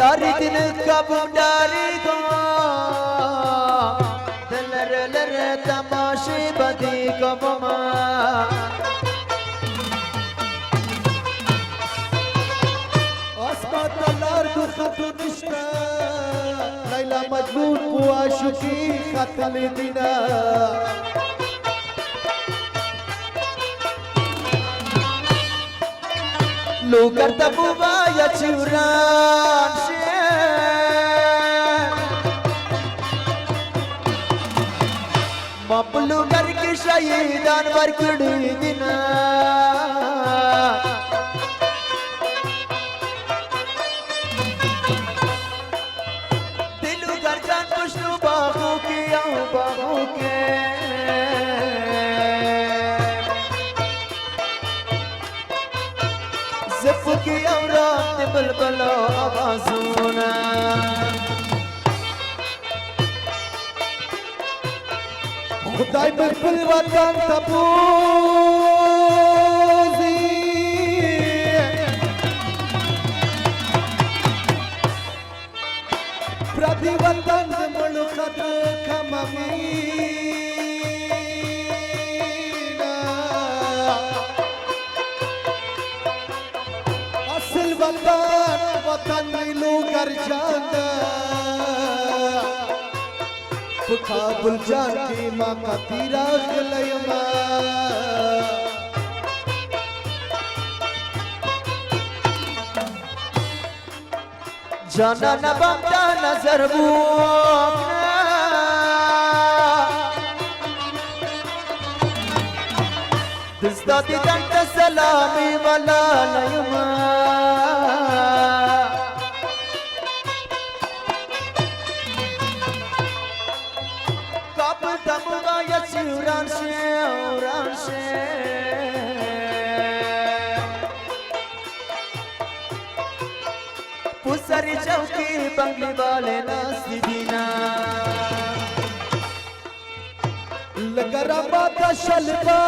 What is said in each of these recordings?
यारी दिन कब डारी गो दलर लर तमाशे बदी कब आसमान तलार को खतु निश्ता लैला मजबूर को आशुकी खतल दिना लो करता बुबा या चुरान से मपलू करके शहीदान बरकड़ी दिना दिलू गर्जान पुष्टू बाबू के आओ बाबू के जिफ की औरात बुलबुलो आवाज़ोना खुदाई बिल्कुल वतन तबूजी प्रति वतन मुल्कत खमीना असल वतन मिलू कर जाता काबुल जान की माँ का तीरा खलयमा जाना न बंदा नजर बुना दिस्ता दी दंत सलामी वाला लयमा उरान से पुसरी चौकी बंगली वाले नासिदीना लगरा बाता शलबा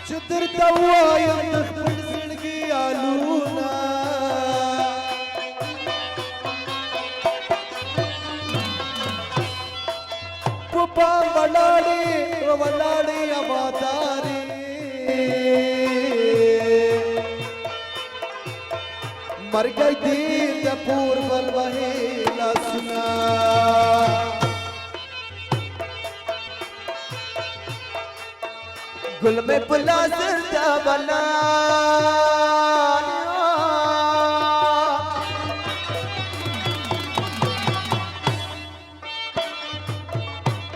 चुदर दवाया नखबन जिंदगी आलूना वलाड़ी अबादारी मर गई दीद पूर्वल वही लसना गुल में पुला सिरता बना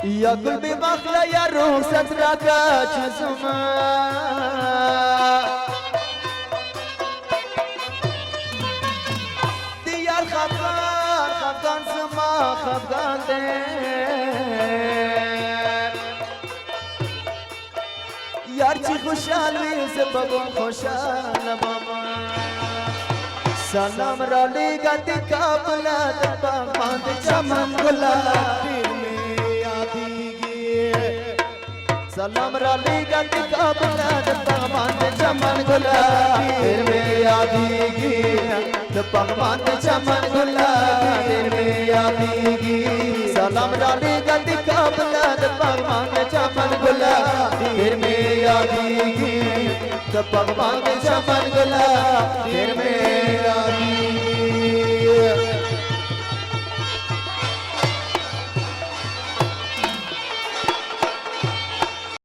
या गुल में मखला या रूह सतरा का चुसमा दियार खफगान समा खफगान दे यार ची खुशाल भी से बबम खुशाल मामा सलाम राली गाती काबला दबा मांद चमन गुला सलाम राली गंदी काबला दबा मांद चमन गुला फिर में आदीगी दबा मांद चमन गुला फिर में आदीगी सलाम राली गंदी काबला दबा मांद चमन गुला फिर में आदीगी दबा मांद चमन गुला फिर में